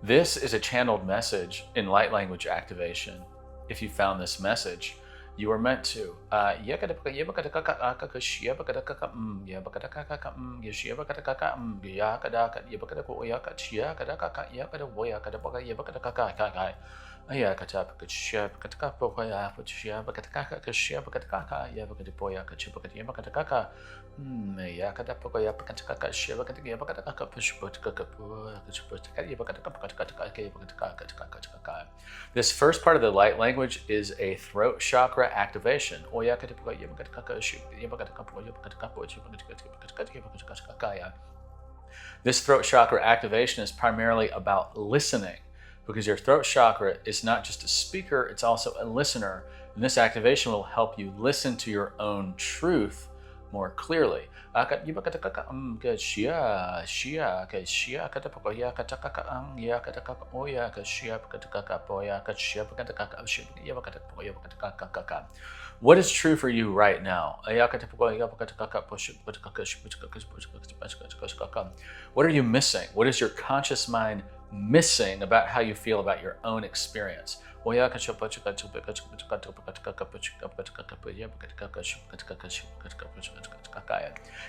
This is a channeled message in light language activation. If you found this message, you are meant to. This first part of the light language is a throat chakra activation. This throat chakra activation is primarily about listening, because your throat chakra is not just a speaker, it's also a listener. And this activation will help you listen to your own truth more clearly. What is true for you right now? What are you missing? What is your conscious mind missing about how you feel about your own experience?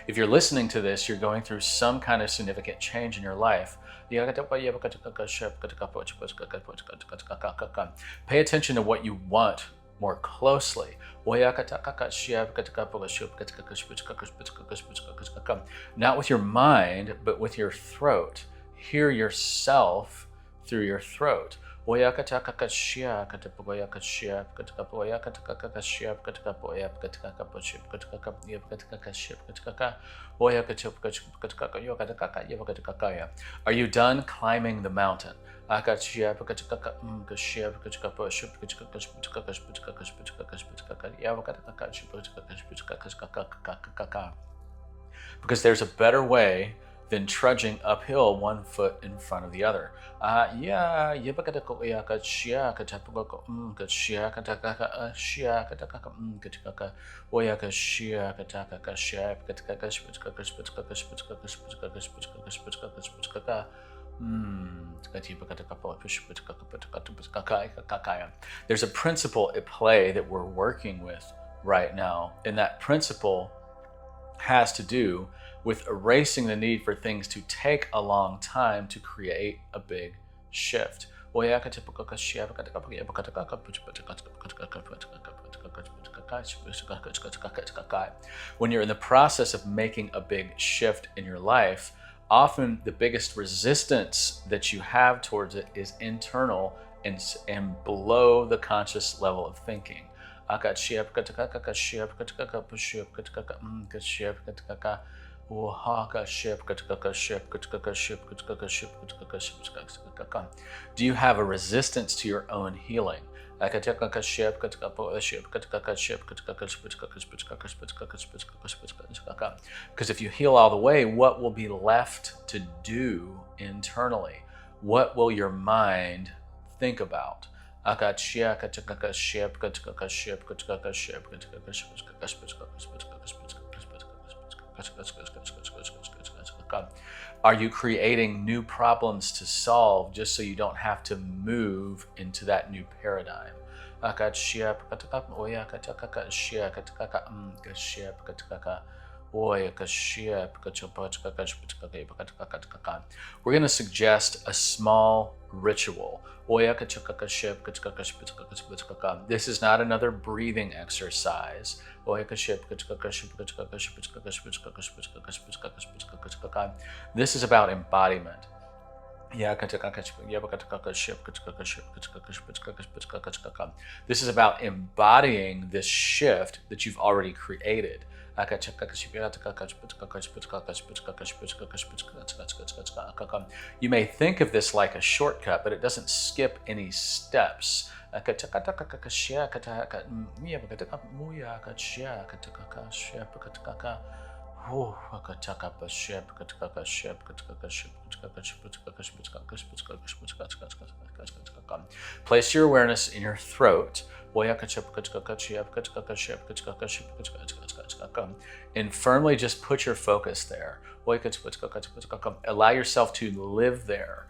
If you're listening to this, you're going through some kind of significant change in your life. Pay attention to what you want more closely. Not with your mind, but with your throat. Hear yourself through your throat. Are you done climbing the mountain? Because there's a better way than trudging uphill one foot in front of the other. There's a principle at play that we're working with right now, and that principle has to do with erasing the need for things to take a long time to create a big shift. When you're in the process of making a big shift in your life, often the biggest resistance that you have towards it is internal and below the conscious level of thinking. We're Do you have a resistance to your own healing? Because if you heal all the way, what will be left to do internally? What will your mind think about? Are you creating new problems to solve just so you don't have to move into that new paradigm? We're going to suggest a small ritual. This is not another breathing exercise. This is about embodiment. This is about embodying this shift that you've already created. You may think of this like a shortcut, but it doesn't skip any steps. Place your awareness in your throat and firmly just put your focus there. Allow yourself to live there.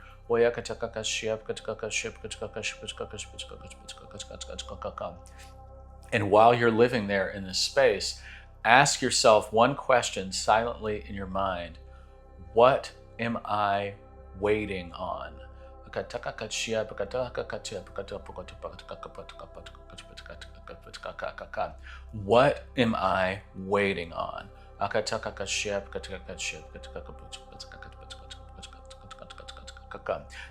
And while you're living there in this space, ask yourself one question silently in your mind. What am I waiting on? What am I waiting on?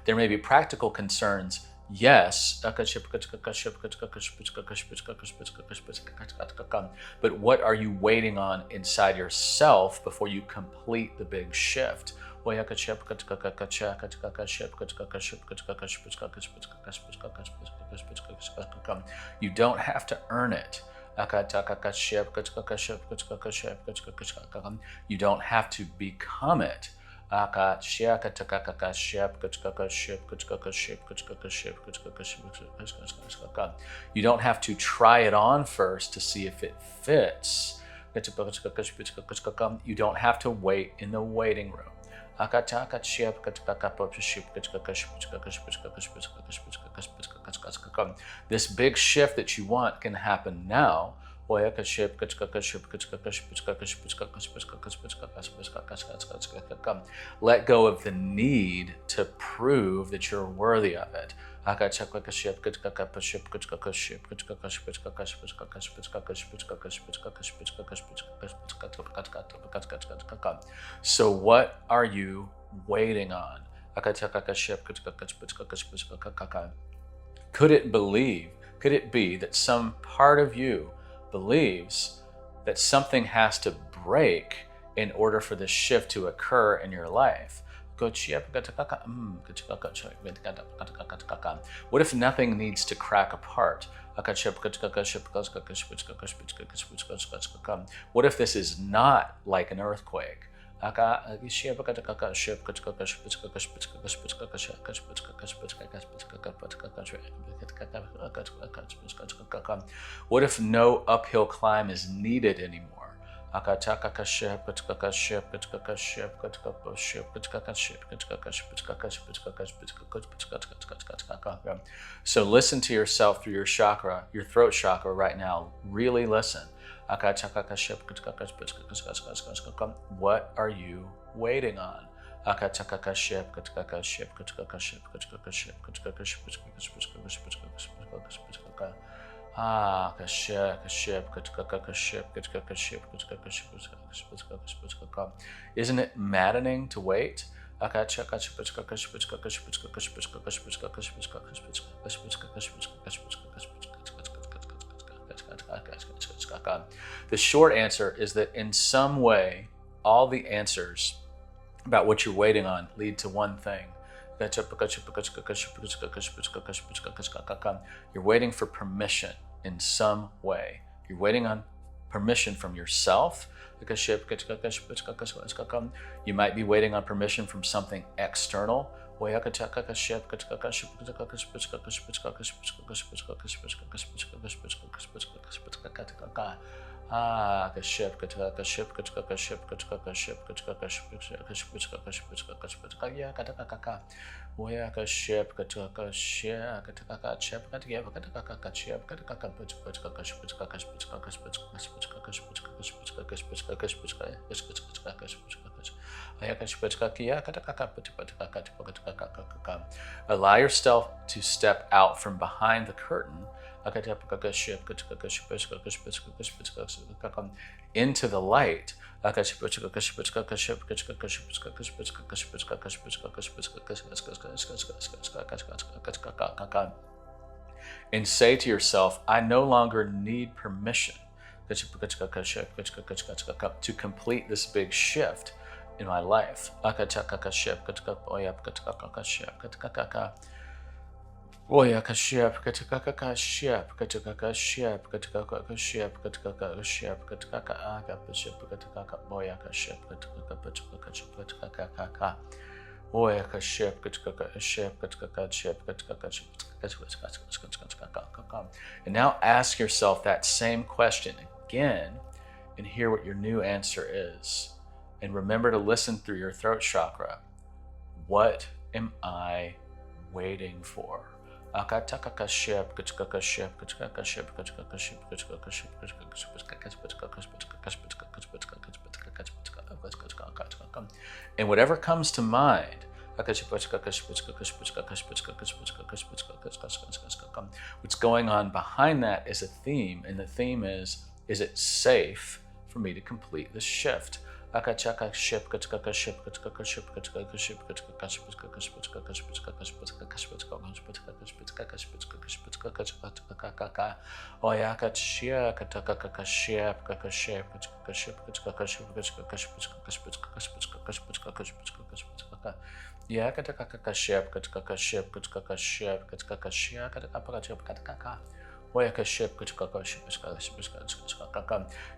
There may be practical concerns. Yes, but what are you waiting on inside yourself before you complete the big shift? You don't have to earn it. You don't have to become it. You don't have to try it on first to see if it fits. You don't have to wait in the waiting room. This big shift that you want can happen now. Let go of the need to prove that you're worthy of it. So what are you waiting on? Could it be that some part of you believes that something has to break in order for this shift to occur in your life? What if nothing needs to crack apart? What if this is not like an earthquake? What if no uphill climb is needed anymore? So listen to yourself through your chakra, your throat chakra right now. Really listen. What are you waiting on? Isn't it maddening to wait? The short answer is that in some way, all the answers about what you're waiting on lead to one thing. You're waiting for permission in some way. You're waiting on permission from yourself. You might be waiting on permission from something external. Allow yourself to step out from behind the curtain into the light. And say to yourself, I no longer need permission to complete this big shift in my life. And now ask yourself that same question again and hear what your new answer is. And remember to listen through your throat chakra. What am I waiting for? And whatever comes to mind, what's going on behind that is a theme, and the theme is it safe for me to complete the shift?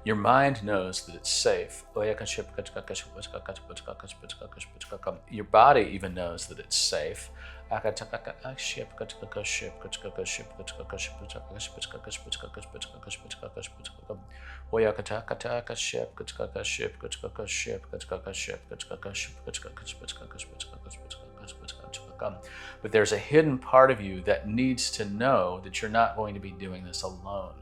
Your mind knows that it's safe. Your body even knows that it's safe. But there's a hidden part of you that needs to know that you're not going to be doing this alone.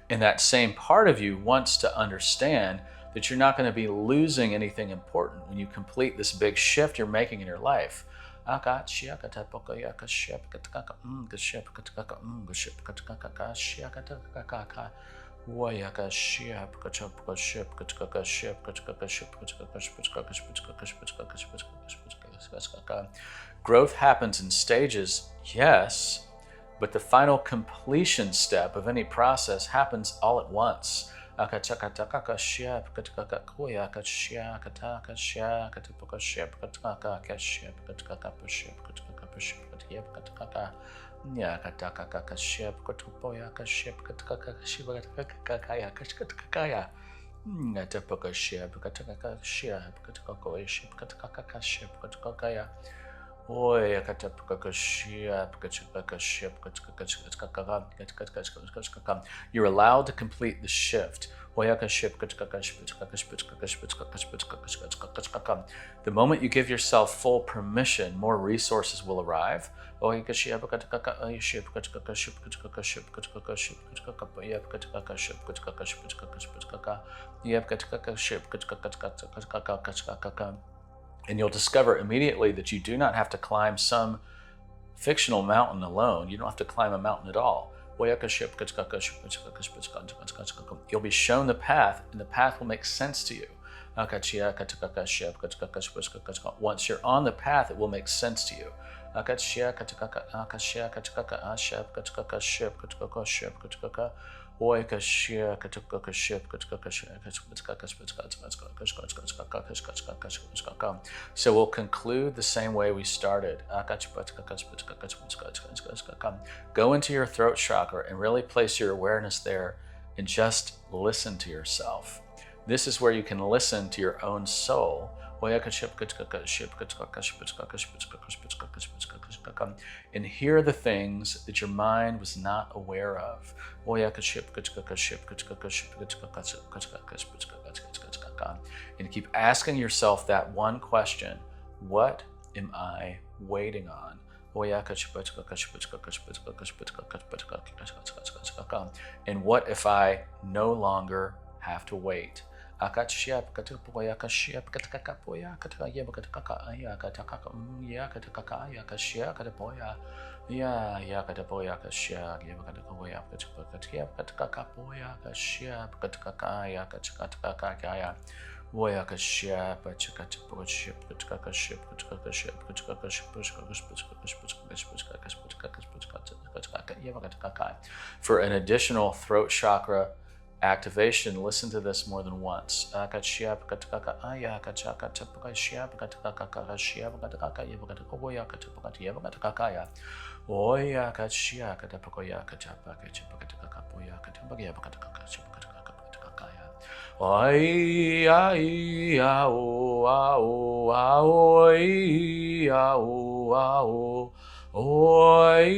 And that same part of you wants to understand that you're not going to be losing anything important when you complete this big shift you're making in your life. Growth happens in stages, yes, but the final completion step of any process happens all at once. You're allowed to complete the shift. The moment you give yourself full permission, more resources will arrive. And you'll discover immediately that you do not have to climb some fictional mountain alone. You don't have to climb a mountain at all. You'll be shown the path, and the path will make sense to you. Once you're on the path, it will make sense to you. So we'll conclude the same way we started. Go into your throat chakra and really place your awareness there and just listen to yourself. This is where you can listen to your own soul. And hear the things that your mind was not aware of. And keep asking yourself that one question: what am I waiting on? And what if I no longer have to wait? For an additional throat chakra activation, listen to this more than once. Oi, ai, ao, ao, ao, ao, ao, oi,